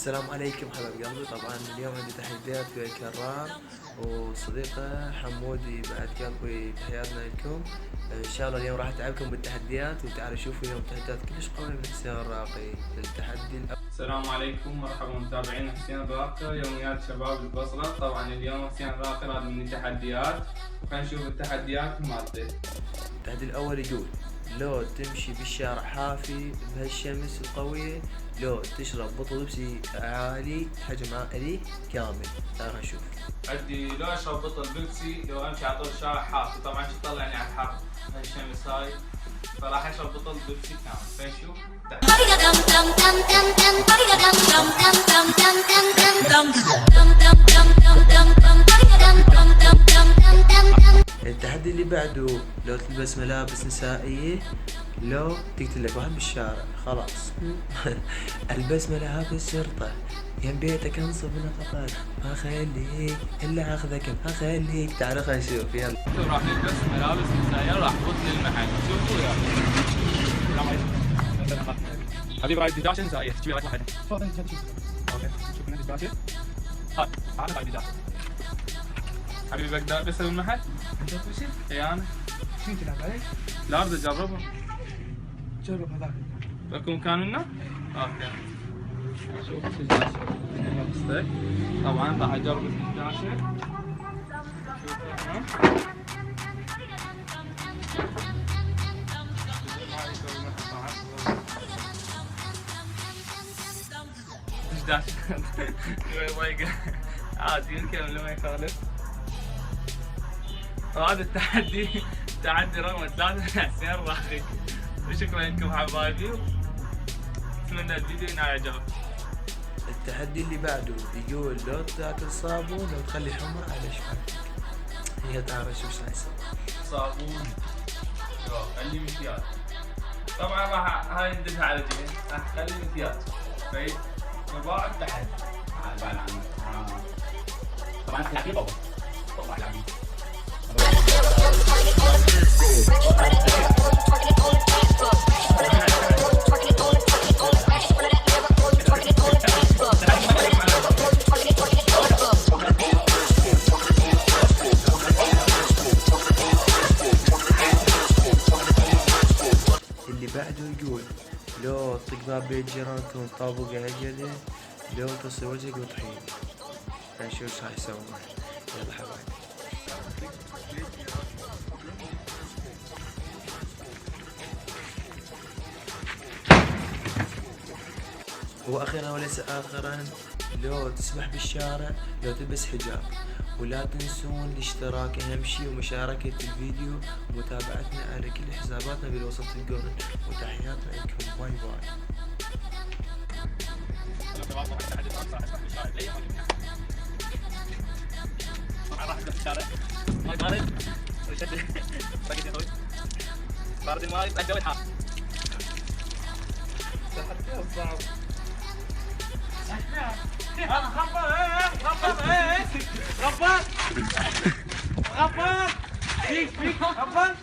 السلام عليكم حبايب قلبي. طبعا اليوم عندي تحديات ويا كرار وصديقه حمودي بعد قلبي، تحياتنا لكم. ان شاء الله اليوم راح اتعبكم بالتحديات، وتعالوا شوفوا اليوم تحديات كلش قوية من حسين الراقي. التحدي السلام عليكم، مرحبا متابعين حسين الراقي يوميات شباب البصرة. طبعا اليوم حسين الراقي راد مني تحديات، وخلينا نشوف التحديات مالته. التحدي الاول يقول: لو تمشي بالشارع حافي بهالشمس القوية، لو تشرب بطل بيبسي عالي حجم عائلي كامل. تعال نشوف. عندي لو اشرب بطل بيبسي لو امشي على طول الشارع حافي، طبعا شو طلعني على الحر هالشمس هاي، فراح اشرب بطل بيبسي كامل. خلينا نشوف. التحدي اللي بعده: لو تلبس ملابس نسائية، لو تقتل لك واحد بالشارع خلاص. البس ملابس شرطة، يم بيتك انصب نفقات، ما خليك الا اخذك ما خليك. تعالوا خلينا نشوف. يلا راح نلبس ملابس نسائية، راح نفوت للمحل. شوفوا يلا. السلام عليكم. حبيبي رايد دجاجة نسائية، تجيبي رايد واحدة. تفضل انت شوف. اوكي شوف لنا دجاجة. هاي تعال رايد دجاجة. حبيبي بقدر البسها بالمحل؟ انت كل شيء؟ اي انا. شو تلعب عليك؟ لا اريد اجربها. جرب هذاك. باكو مكان منه؟ اوكي. شوف الدجاجة. لبستك. طبعا راح اجرب الدجاجة. شوف عادي يمكن لما يخالف. وهذا التحدي تحدي رقم 3 حسين الراقي. وشكرا لكم حبايبي، اتمنى الفيديو ينال اعجابكم. التحدي اللي بعده يقول: لو تاكل صابون لو تخلي حمر على شفايفك. هي تعرف شو راح يصير. صابون خلي مكياج. طبعا راح هاي ندزها على جهه، راح اخلي مكياج. طيب وبعد تحت طبعا تلعبي بابا طبعا تلعبي. اللي بعده يقول: لو تطق باب بيت جيرانك وتطابق عجلة، لو تصل وجهك وطحين. نشوف ايش راح يسوي. يلا حبايبي. واخيرا وليس اخرا: لو تسبح بالشارع، لو تلبس حجاب. ولا تنسون الاشتراك اهم شي، ومشاركة الفيديو، ومتابعتنا على كل حساباتنا بالوسط تلقون. وتحياتنا لكم. باي باي. بارد الماي يطلع الجو الحار. تحدي صعب. انا غفر غفر فيك غفر